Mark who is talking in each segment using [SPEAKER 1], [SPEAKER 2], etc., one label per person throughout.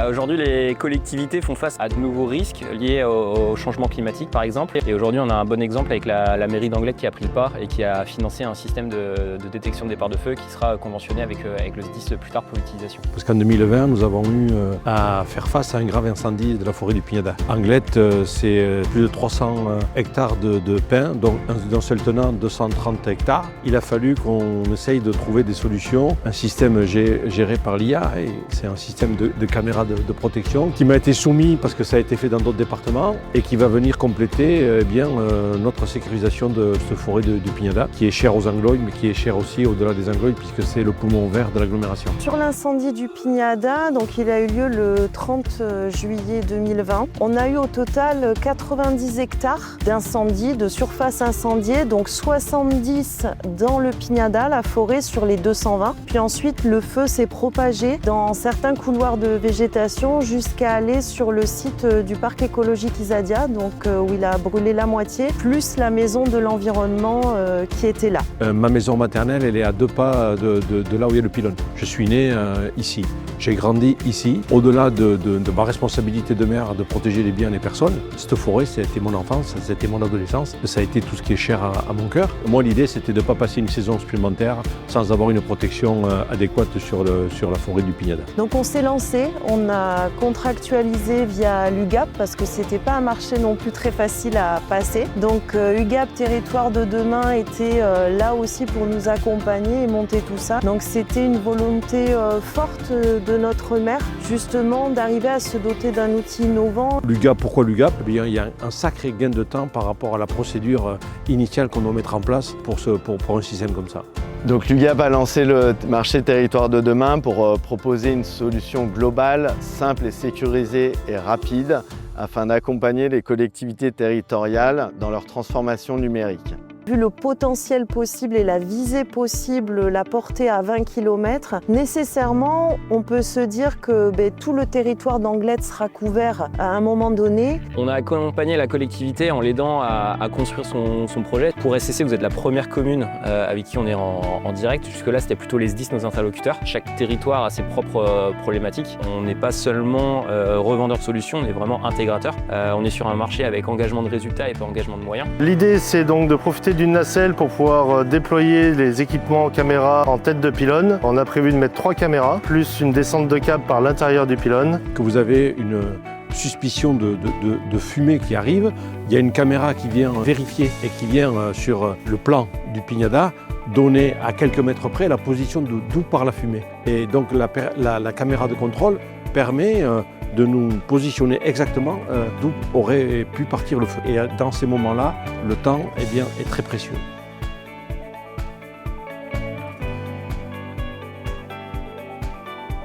[SPEAKER 1] Aujourd'hui, les collectivités font face à de nouveaux risques liés au changement climatique, par exemple. Et aujourd'hui, on a un bon exemple avec la mairie d'Anglet qui a pris le pas et qui a financé un système de détection de départ de feu qui sera conventionné avec le SDIS plus tard pour l'utilisation.
[SPEAKER 2] Parce qu'en 2020, nous avons eu à faire face à un grave incendie de la forêt du Pignada. Anglet, c'est plus de 300 hectares de pins, dont d'un seul tenant 230 hectares. Il a fallu qu'on essaye de trouver des solutions. Un système géré par l'IA, et c'est un système de caméras de protection qui m'a été soumis parce que ça a été fait dans d'autres départements et qui va venir compléter notre sécurisation de cette forêt du Pignada, qui est chère aux Anglois, mais qui est chère aussi au-delà des Anglois puisque c'est le poumon vert de l'agglomération.
[SPEAKER 3] Sur l'incendie du Pignada, donc il a eu lieu le 30 juillet 2020. On a eu au total 90 hectares d'incendie, de surface incendiée, donc 70 dans le Pignada, la forêt, sur les 220. Puis ensuite, le feu s'est propagé dans certains couloirs de végétation jusqu'à aller sur le site du parc écologique Isadia, donc où il a brûlé la moitié, plus la maison de l'environnement qui était là.
[SPEAKER 2] Ma maison maternelle, elle est à 2 pas de là où il y a le pylône. Je suis né ici. J'ai grandi ici. Au-delà de ma responsabilité de maire de protéger les biens et les personnes, cette forêt, ça a été mon enfance, ça a été mon adolescence, ça a été tout ce qui est cher à mon cœur. Moi, l'idée, c'était de ne pas passer une saison supplémentaire sans avoir une protection adéquate sur la forêt du Pignada.
[SPEAKER 3] Donc on s'est lancé, on a contractualisé via l'UGAP parce que c'était pas un marché non plus très facile à passer. Donc UGAP Territoire de demain était là aussi pour nous accompagner et monter tout ça. Donc c'était une volonté forte de notre maire justement d'arriver à se doter d'un outil innovant.
[SPEAKER 2] L'UGAP, pourquoi l'UGAP? Eh bien, il y a un sacré gain de temps par rapport à la procédure initiale qu'on doit mettre en place pour un système comme ça.
[SPEAKER 4] Donc l'UGAP a lancé le marché Territoire de demain pour proposer une solution globale, simple et sécurisée et rapide afin d'accompagner les collectivités territoriales dans leur transformation numérique.
[SPEAKER 3] Vu le potentiel possible et la visée possible, la portée à 20 km, nécessairement, on peut se dire que tout le territoire d'Anglet sera couvert à un moment donné.
[SPEAKER 1] On a accompagné la collectivité en l'aidant à construire son projet. Pour SCC, vous êtes la première commune avec qui on est en direct. Jusque-là, c'était plutôt les SDIS, nos interlocuteurs. Chaque territoire a ses propres problématiques. On n'est pas seulement revendeur de solutions, on est vraiment intégrateur. On est sur un marché avec engagement de résultats et pas engagement de moyens.
[SPEAKER 5] L'idée, c'est donc de profiter d'une nacelle pour pouvoir déployer les équipements caméras en tête de pylône. On a prévu de mettre 3 caméras, plus une descente de câble par l'intérieur du pylône.
[SPEAKER 2] Que vous avez une suspicion de fumée qui arrive, il y a une caméra qui vient vérifier et qui vient sur le plan du Pignada donner à quelques mètres près la position d'où part la fumée. Et donc la caméra de contrôle permet de nous positionner exactement d'où aurait pu partir le feu. Et dans ces moments-là, le temps est très précieux.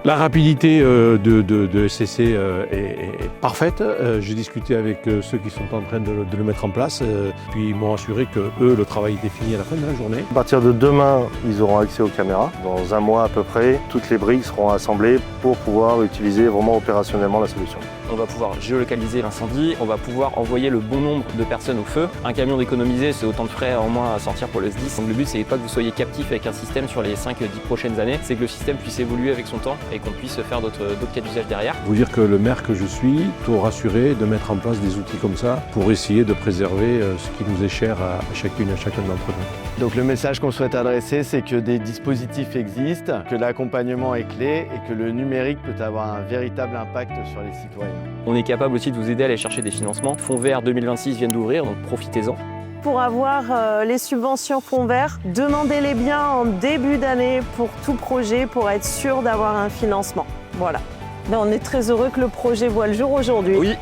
[SPEAKER 2] La rapidité de SCC est parfaite. J'ai discuté avec ceux qui sont en train de le mettre en place, puis ils m'ont assuré que le travail était fini à la fin de la journée.
[SPEAKER 5] À partir de demain, ils auront accès aux caméras. Dans un mois à peu près, toutes les briques seront assemblées pour pouvoir utiliser vraiment opérationnellement la solution.
[SPEAKER 1] On va pouvoir géolocaliser l'incendie, on va pouvoir envoyer le bon nombre de personnes au feu. Un camion d'économiser, c'est autant de frais en moins à sortir pour le SDIS. Donc le but, c'est pas que vous soyez captif avec un système sur les 5-10 prochaines années, c'est que le système puisse évoluer avec son temps et qu'on puisse faire d'autres cas d'usage derrière.
[SPEAKER 2] Vous dire que le maire que je suis, tout rassuré de mettre en place des outils comme ça pour essayer de préserver ce qui nous est cher à chacune et à chacun d'entre nous.
[SPEAKER 4] Donc le message qu'on souhaite adresser, c'est que des dispositifs existent, que l'accompagnement est clé et que le numérique peut avoir un véritable impact sur les citoyens.
[SPEAKER 1] On est capable aussi de vous aider à aller chercher des financements. Fonds Vert 2026 viennent d'ouvrir, donc profitez-en.
[SPEAKER 3] Pour avoir les subventions Fonds Vert, demandez-les bien en début d'année pour tout projet pour être sûr d'avoir un financement. Voilà. Mais on est très heureux que le projet voit le jour aujourd'hui.
[SPEAKER 1] Oui.